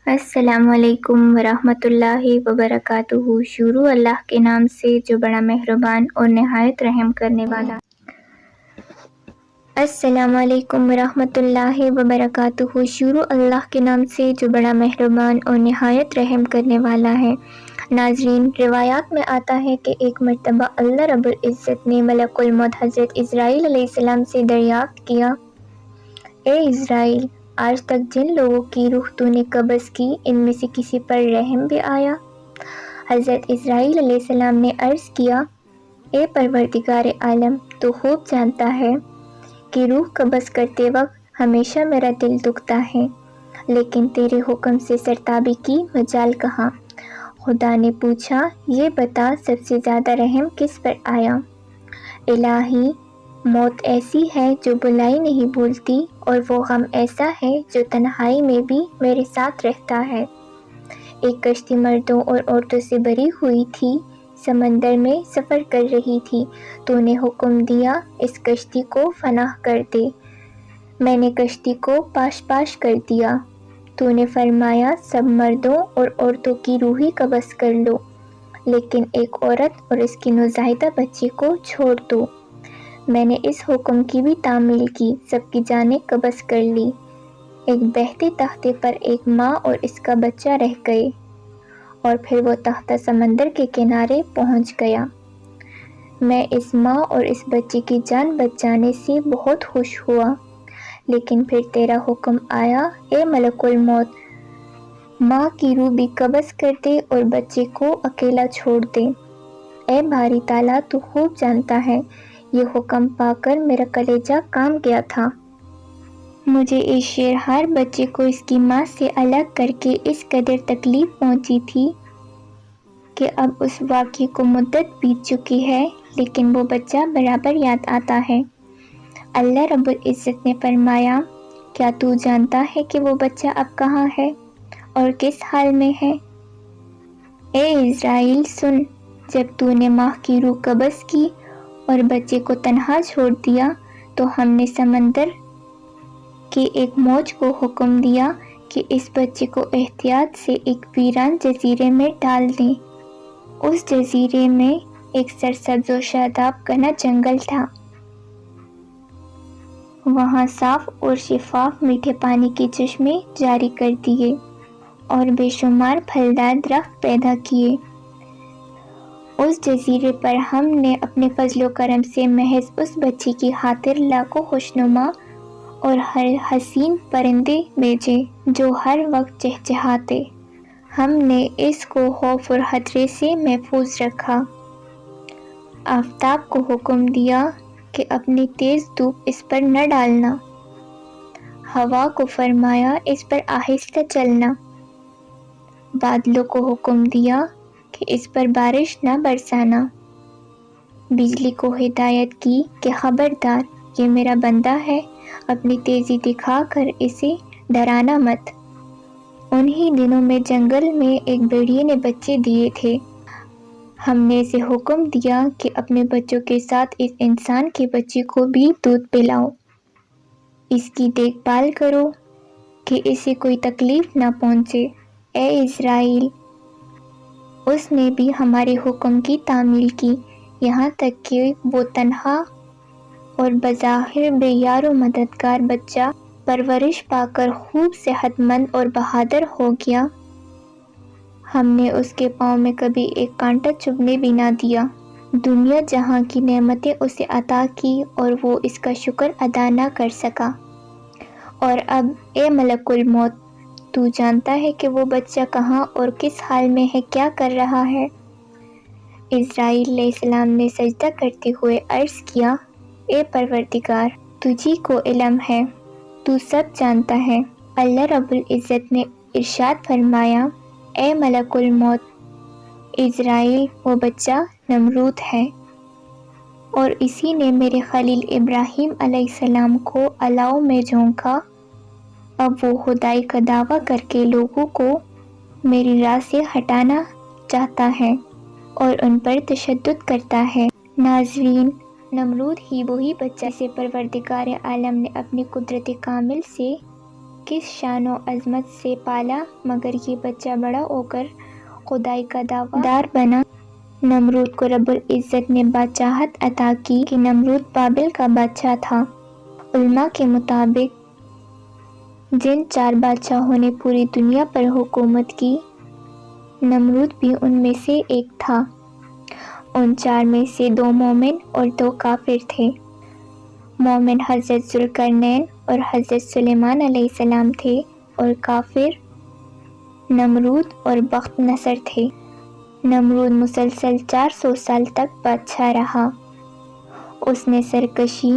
السلام علیکم ورحمۃ اللہ وبرکاتہ۔ شروع اللہ کے نام سے جو بڑا مہربان اور نہایت رحم کرنے والا۔ السلام علیکم ورحمۃ اللہ وبرکاتہ۔ شروع اللہ کے نام سے جو بڑا مہربان اور نہایت رحم کرنے والا ہے۔ ناظرین، روایات میں آتا ہے کہ ایک مرتبہ اللہ رب العزت نے ملک الموت حضرت اسرائیل علیہ السلام سے دریافت کیا، اے اسرائیل، آج تک جن لوگوں کی روح تو نے قبض کی، ان میں سے کسی پر رحم بھی آیا؟ حضرت اسرائیل علیہ السلام نے عرض کیا، اے پروردگار عالم، تو خوب جانتا ہے کہ روح قبض کرتے وقت ہمیشہ میرا دل دکھتا ہے، لیکن تیرے حکم سے سرتابی کی مجال کہاں؟ خدا نے پوچھا، یہ بتا سب سے زیادہ رحم کس پر آیا؟ الہی، موت ایسی ہے جو بلائی نہیں بھولتی، اور وہ غم ایسا ہے جو تنہائی میں بھی میرے ساتھ رہتا ہے۔ ایک کشتی مردوں اور عورتوں سے بھری ہوئی تھی، سمندر میں سفر کر رہی تھی۔ تو نے حکم دیا، اس کشتی کو فنا کر دے۔ میں نے کشتی کو پاش پاش کر دیا۔ تو نے فرمایا، سب مردوں اور عورتوں کی روحیں قبض کر لو، لیکن ایک عورت اور اس کی نوزائیدہ بچی کو چھوڑ دو۔ میں نے اس حکم کی بھی تعمیل کی، سب کی جانیں قبض کر لی۔ ایک بہتے تختے پر ایک ماں اور اس کا بچہ رہ گئے، اور پھر وہ تختہ سمندر کے کنارے پہنچ گیا۔ میں اس ماں اور اس بچے کی جان بچ جانے سے بہت خوش ہوا، لیکن پھر تیرا حکم آیا، اے ملک الموت، ماں کی روح بھی قبض کر دے اور بچے کو اکیلا چھوڑ دے۔ اے باری تعالیٰ، تو خوب جانتا ہے، یہ حکم پا کر میرا کلیجہ کام گیا تھا۔ مجھے اس شیرہار بچے کو اس کی ماں سے الگ کر کے اس قدر تکلیف پہنچی تھی کہ اب اس واقعے کو مدت بیت چکی ہے، لیکن وہ بچہ برابر یاد آتا ہے۔ اللہ رب العزت نے فرمایا، کیا تو جانتا ہے کہ وہ بچہ اب کہاں ہے اور کس حال میں ہے؟ اے اسرائیل، سن، جب تو نے ماں کی روح قبض کی اور بچے کو تنہا چھوڑ دیا، تو ہم نے سمندر کے ایک موج کو حکم دیا کہ اس بچے کو احتیاط سے ایک ویران جزیرے میں ڈال دیں۔ اس جزیرے میں ایک سرسبز و شاداب گھنا جنگل تھا۔ وہاں صاف اور شفاف میٹھے پانی کے چشمے جاری کر دیے اور بے شمار پھلدار درخت پیدا کیے۔ اس جزیرے پر ہم نے اپنے فضل و کرم سے محض اس بچے کی خاطر لاکھوں خوشنما اور ہر حسین پرندے بھیجے جو ہر وقت چہچہاتے۔ ہم نے اس کو خوف اور خطرے سے محفوظ رکھا۔ آفتاب کو حکم دیا کہ اپنی تیز دھوپ اس پر نہ ڈالنا۔ ہوا کو فرمایا، اس پر آہستہ چلنا۔ بادلوں کو حکم دیا کہ اس پر بارش نہ برسانا۔ بجلی کو ہدایت کی کہ خبردار، یہ میرا بندہ ہے، اپنی تیزی دکھا کر اسے ڈرانا مت۔ انہی دنوں میں جنگل میں ایک بھیڑیے نے بچے دیے تھے۔ ہم نے اسے حکم دیا کہ اپنے بچوں کے ساتھ اس انسان کے بچے کو بھی دودھ پلاؤ۔ اس کی دیکھ بھال کرو کہ اسے کوئی تکلیف نہ پہنچے۔ اے اسرائیل، اس نے بھی ہمارے حکم کی تعمیل کی، یہاں تک کہ وہ تنہا اور بظاہر بے یار و مددگار بچہ پرورش پا کر خوب صحت مند اور بہادر ہو گیا۔ ہم نے اس کے پاؤں میں کبھی ایک کانٹا چبھنے بھی نہ دیا۔ دنیا جہاں کی نعمتیں اسے عطا کی اور وہ اس کا شکر ادا نہ کر سکا۔ اور اب اے ملک الموت، تو جانتا ہے کہ وہ بچہ کہاں اور کس حال میں ہے، کیا کر رہا ہے؟ اسرائیل علیہ السلام نے سجدہ کرتے ہوئے عرض کیا، اے پروردگار، تجھی کو علم ہے، تو سب جانتا ہے۔ اللہ رب العزت نے ارشاد فرمایا، اے ملک الموت، اسرائیل، وہ بچہ نمرود ہے، اور اسی نے میرے خلیل ابراہیم علیہ السلام کو الاؤ میں جھونکا۔ اب وہ خدائی کا دعویٰ کر کے لوگوں کو میری راہ سے ہٹانا چاہتا ہے اور ان پر تشدد کرتا ہے۔ ناظرین، نمرود ہی وہی بچہ سے پروردگار عالم نے اپنی قدرت کامل سے کس شان و عظمت سے پالا، مگر یہ بچہ بڑا ہو کر خدائی کا دعویٰ دار بنا۔ نمرود کو رب العزت نے بادشاہت عطا کی کہ نمرود بابل کا بادشاہ تھا۔ علماء کے مطابق جن 4 بادشاہوں نے پوری دنیا پر حکومت کی، نمرود بھی ان میں سے ایک تھا۔ ان 4 میں سے 2 مومن اور 2 کافر تھے۔ مومن حضرت ذوالقرنین اور حضرت سلیمان علیہ السلام تھے، اور کافر نمرود اور بخت نصر تھے۔ نمرود مسلسل 400 سال تک بادشاہ رہا۔ اس نے سرکشی،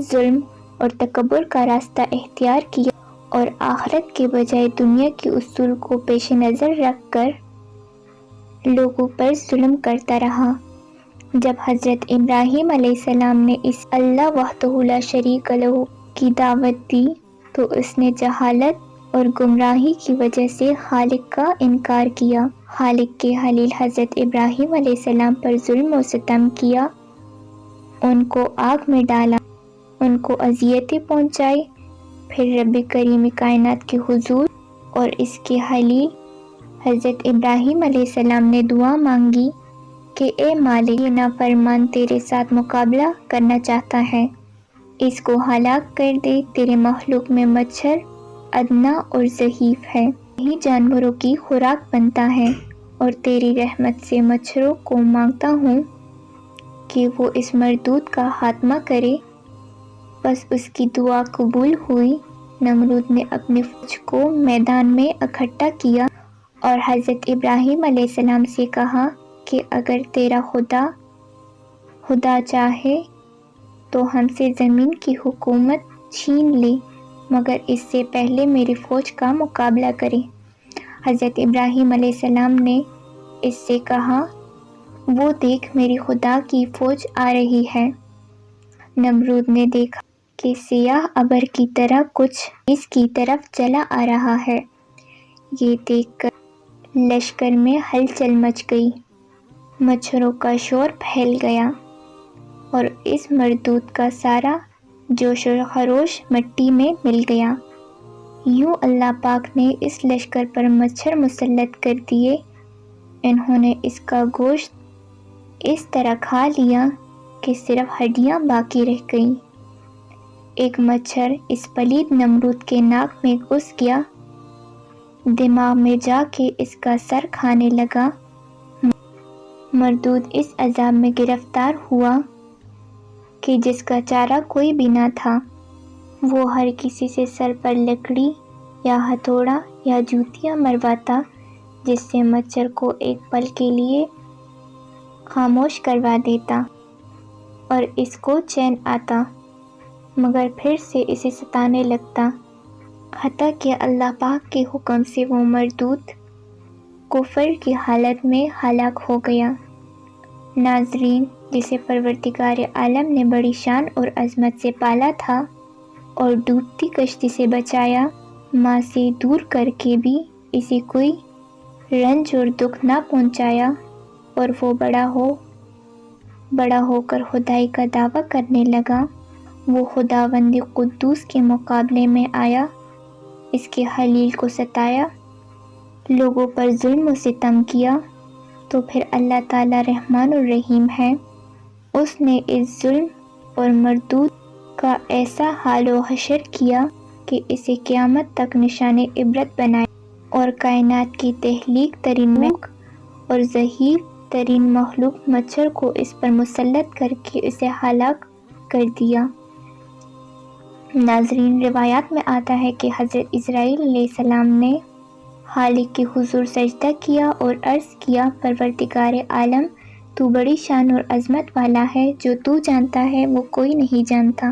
ظلم اور تکبر کا راستہ اختیار کیا اور آخرت کے بجائے دنیا کے اصول کو پیش نظر رکھ کر لوگوں پر ظلم کرتا رہا۔ جب حضرت ابراہیم علیہ السلام نے اس اللہ وحدہ لا شریک لہ کی دعوت دی تو اس نے جہالت اور گمراہی کی وجہ سے خالق کا انکار کیا۔ خالق کے خلیل حضرت ابراہیم علیہ السلام پر ظلم و ستم کیا، ان کو آگ میں ڈالا، ان کو اذیتیں پہنچائی۔ پھر رب کریم کائنات کے حضور اور اس کے خلیل حضرت ابراہیم علیہ السلام نے دعا مانگی کہ اے مالک، یہ نافرمان تیرے ساتھ مقابلہ کرنا چاہتا ہے، اس کو ہلاک کر دے۔ تیرے مخلوق میں مچھر ادنا اور ضعیف ہے، یہی جانوروں کی خوراک بنتا ہے، اور تیری رحمت سے مچھروں کو مانگتا ہوں کہ وہ اس مردود کا خاتمہ کرے۔ بس اس کی دعا قبول ہوئی۔ نمرود نے اپنی فوج کو میدان میں اکٹھا کیا اور حضرت ابراہیم علیہ السلام سے کہا کہ اگر تیرا خدا چاہے تو ہم سے زمین کی حکومت چھین لے، مگر اس سے پہلے میری فوج کا مقابلہ کرے۔ حضرت ابراہیم علیہ السلام نے اس سے کہا، وہ دیکھ میری خدا کی فوج آ رہی ہے۔ نمرود نے دیکھا کہ سیاہ ابر کی طرح کچھ اس کی طرف چلا آ رہا ہے۔ یہ دیکھ کر لشکر میں ہلچل مچ گئی، مچھروں کا شور پھیل گیا اور اس مردود کا سارا جوش و خروش مٹی میں مل گیا۔ یوں اللہ پاک نے اس لشکر پر مچھر مسلط کر دیے، انہوں نے اس کا گوشت اس طرح کھا لیا کہ صرف ہڈیاں باقی رہ گئیں۔ ایک مچھر اس پلید نمرود کے ناک میں گھس گیا، دماغ میں جا کے اس کا سر کھانے لگا۔ مردود اس عذاب میں گرفتار ہوا کہ جس کا چارہ کوئی بھی نہ تھا۔ وہ ہر کسی سے سر پر لکڑی یا ہتھوڑا یا جوتیاں مرواتا، جس سے مچھر کو ایک پل کے لیے خاموش کروا دیتا اور اس کو چین آتا، مگر پھر سے اسے ستانے لگتا، حتیٰ کہ اللہ پاک کے حکم سے وہ مردود کفر کی حالت میں ہلاک ہو گیا۔ ناظرین، جسے پروردگار عالم نے بڑی شان اور عظمت سے پالا تھا اور ڈوبتی کشتی سے بچایا، ماں سے دور کر کے بھی اسے کوئی رنج اور دکھ نہ پہنچایا، اور وہ بڑا ہو کر خدائی کا دعویٰ کرنے لگا، وہ خداوند قدوس کے مقابلے میں آیا، اس کے خلیل کو ستایا، لوگوں پر ظلم و ستم کیا، تو پھر اللہ تعالیٰ رحمان الرحیم ہے۔ اس نے اس ظلم اور مردود کا ایسا حال و حشر کیا کہ اسے قیامت تک نشان عبرت بنایا، اور کائنات کی تہلیک ترین مخلوق اور ضعیف ترین مخلوق مچھر کو اس پر مسلط کر کے اسے ہلاک کر دیا۔ ناظرین، روایات میں آتا ہے کہ حضرت اسرائیل علیہ السلام نے خالق کے حضور سجدہ کیا اور عرض کیا، پروردگار عالم، تو بڑی شان اور عظمت والا ہے، جو تو جانتا ہے وہ کوئی نہیں جانتا۔